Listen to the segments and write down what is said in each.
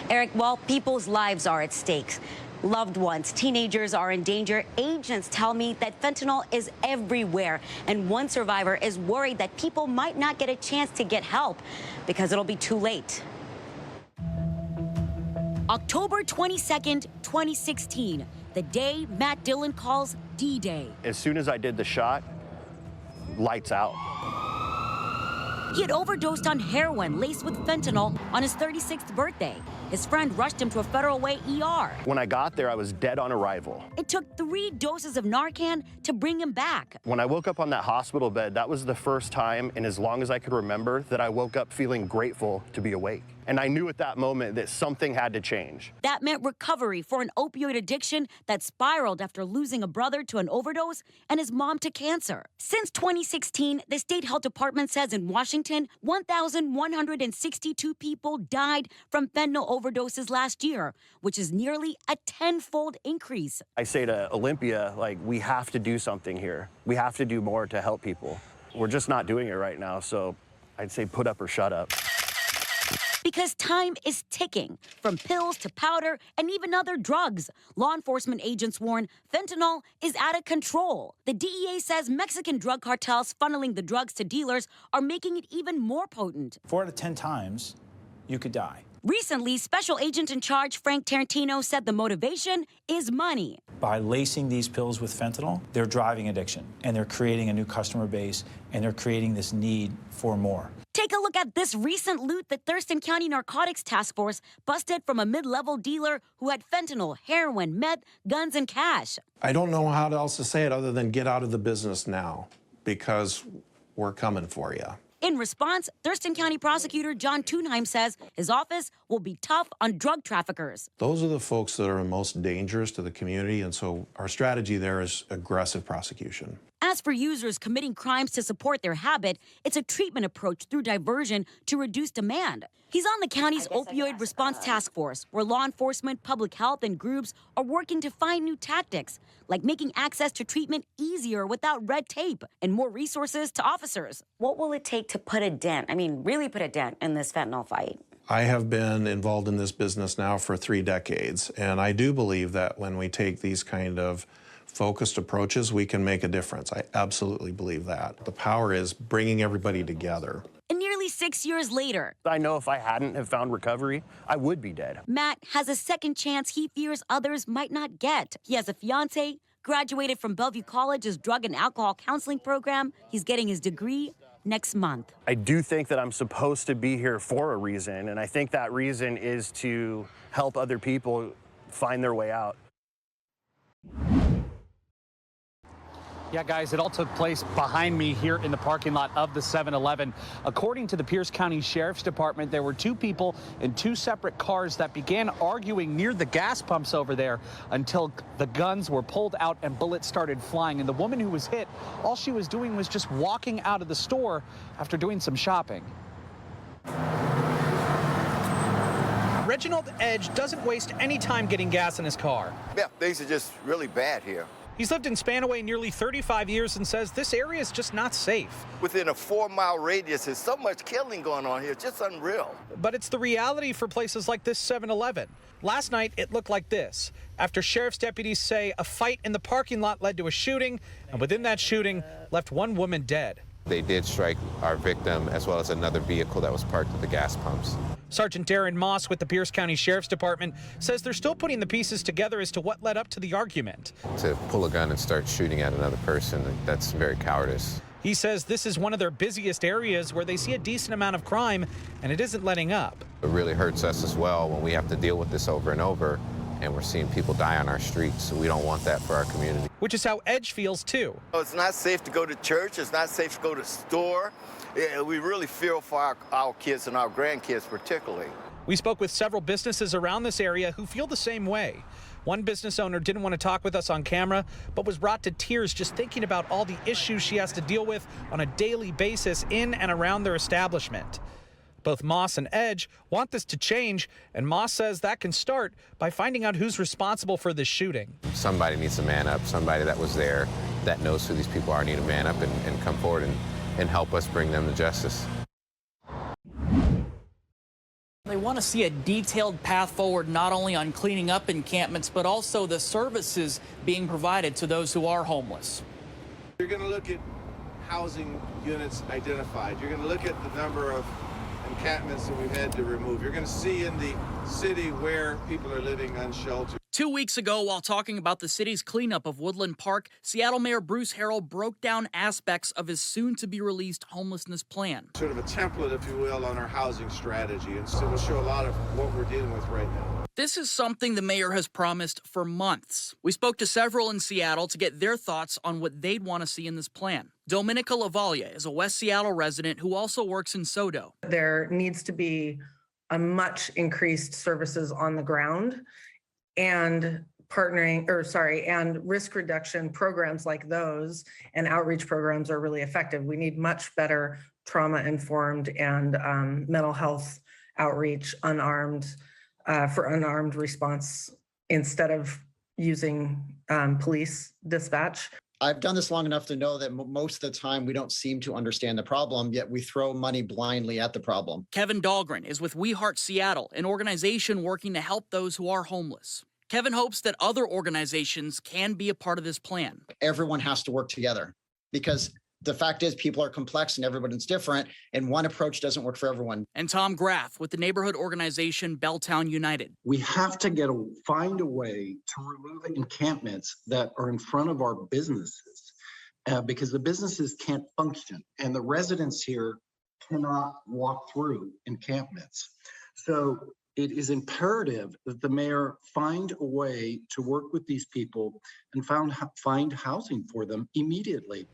Eric, while people's lives are at stake, loved ones, teenagers are in danger. Agents tell me that fentanyl is everywhere, and one survivor is worried that people might not get a chance to get help because it'll be too late. October 22nd, 2016, the day Matt Dillon calls D-Day. As soon as I did the shot, lights out. He had overdosed on heroin laced with fentanyl on his 36th birthday. His friend rushed him to a Federal Way ER. When I got there, I was dead on arrival. It took 3 doses of Narcan to bring him back. When I woke up on that hospital bed, that was the first time in as long as I could remember that I woke up feeling grateful to be awake. And I knew at that moment that something had to change. That meant recovery for an opioid addiction that spiraled after losing a brother to an overdose and his mom to cancer. Since 2016, the state health department says in Washington, 1,162 people died from fentanyl overdoses last year, which is nearly a 10-fold increase. I say to Olympia, like, we have to do something here. We have to do more to help people. We're just not doing it right now, so I'd say put up or shut up. Because time is ticking, from pills to powder and even other drugs. Law enforcement agents warn fentanyl is out of control. The DEA says Mexican drug cartels funneling the drugs to dealers are making it even more potent. 4 out of 10 times, you could die. Recently, Special Agent in Charge Frank Tarantino said the motivation is money. By lacing these pills with fentanyl, they're driving addiction, and they're creating a new customer base, and they're creating this need for more. Take a look at this recent loot the Thurston County Narcotics Task Force busted from a mid-level dealer who had fentanyl, heroin, meth, guns, and cash. I don't know how else to say it other than get out of the business now, because we're coming for you. In response, Thurston County Prosecutor John Thunheim says his office will be tough on drug traffickers. Those are the folks that are most dangerous to the community, and so our strategy there is aggressive prosecution. As for users committing crimes to support their habit, it's a treatment approach through diversion to reduce demand. He's on the county's opioid response task force, where law enforcement, public health, and groups are working to find new tactics, like making access to treatment easier without red tape and more resources to officers. What will it take to put a dent, really put a dent in this fentanyl fight? I have been involved in this business now for 3 decades, and I do believe that when we take these kind of focused approaches, we can make a difference. I absolutely believe that. The power is bringing everybody together. And nearly 6 years later, I know if I hadn't have found recovery, I would be dead. Matt has a second chance he fears others might not get. He has a fiance, graduated from Bellevue College's drug and alcohol counseling program. He's getting his degree next month. I do think that I'm supposed to be here for a reason, and I think that reason is to help other people find their way out. Yeah, guys, it all took place behind me here in the parking lot of the 7-Eleven. According to the Pierce County Sheriff's Department, there were 2 people in 2 separate cars that began arguing near the gas pumps over there until the guns were pulled out and bullets started flying. And the woman who was hit, all she was doing was just walking out of the store after doing some shopping. Reginald Edge doesn't waste any time getting gas in his car. Yeah, things are just really bad here. He's lived in Spanaway nearly 35 years and says this area is just not safe. Within a 4-mile radius, there's so much killing going on here. It's just unreal. But it's the reality for places like this 7-Eleven. Last night, it looked like this. After sheriff's deputies say a fight in the parking lot led to a shooting, and within that shooting, left 1 woman dead. They did strike our victim as well as another vehicle that was parked at the gas pumps. Sergeant Darren Moss with the Pierce County Sheriff's Department says they're still putting the pieces together as to what led up to the argument. To pull a gun and start shooting at another person, that's very cowardice. He says this is one of their busiest areas where they see a decent amount of crime, and it isn't letting up. It really hurts us as well when we have to deal with this over and over, and we're seeing people die on our streets, so we don't want that for our community. Which is how Edge feels, too. It's not safe to go to church. It's not safe to go to the store. Yeah, we really feel for our kids and our grandkids particularly. We spoke with several businesses around this area who feel the same way. One business owner didn't want to talk with us on camera, but was brought to tears just thinking about all the issues she has to deal with on a daily basis in and around their establishment. Both Moss and Edge want this to change, and Moss says that can start by finding out who's responsible for this shooting. Somebody needs to man up, somebody that was there, that knows who these people are, need to man up and come forward and help us bring them to justice. they want to see a detailed path forward, not only on cleaning up encampments, but also the services being provided to those who are homeless. You're going to look at housing units identified. You're going to look at the number of encampments that we've had to remove. You're going to see in the city where people are living unsheltered. 2 weeks ago, while talking about the city's cleanup of Woodland Park, Seattle Mayor Bruce Harrell broke down aspects of his soon-to-be-released homelessness plan. Sort of a template, if you will, on our housing strategy. And so we'll show a lot of what we're dealing with right now. This is something the mayor has promised for months. We spoke to several in Seattle to get their thoughts on what they'd want to see in this plan. Dominica Lavalia is a West Seattle resident who also works in SoDo. There needs to be a much increased services on the ground and and risk reduction programs like those and outreach programs are really effective. We need much better trauma-informed and mental health outreach, for unarmed response instead of using police dispatch. I've done this long enough to know that most of the time we don't seem to understand the problem, yet we throw money blindly at the problem. Kevin Dahlgren is with We Heart Seattle, an organization working to help those who are homeless. Kevin hopes that other organizations can be a part of this plan. Everyone has to work together because the fact is people are complex and everyone's different, and one approach doesn't work for everyone. And Tom Graff with the neighborhood organization Belltown United. We have to find a way to remove encampments that are in front of our businesses because the businesses can't function and the residents here cannot walk through encampments. So it is imperative that the mayor find a way to work with these people and find housing for them immediately.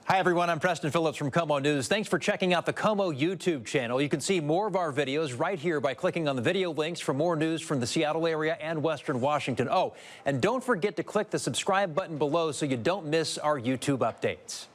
Hi, everyone. I'm Preston Phillips from KOMO News. Thanks for checking out the KOMO YouTube channel. You can see more of our videos right here by clicking on the video links for more news from the Seattle area and Western Washington. Oh, and don't forget to click the subscribe button below so you don't miss our YouTube updates.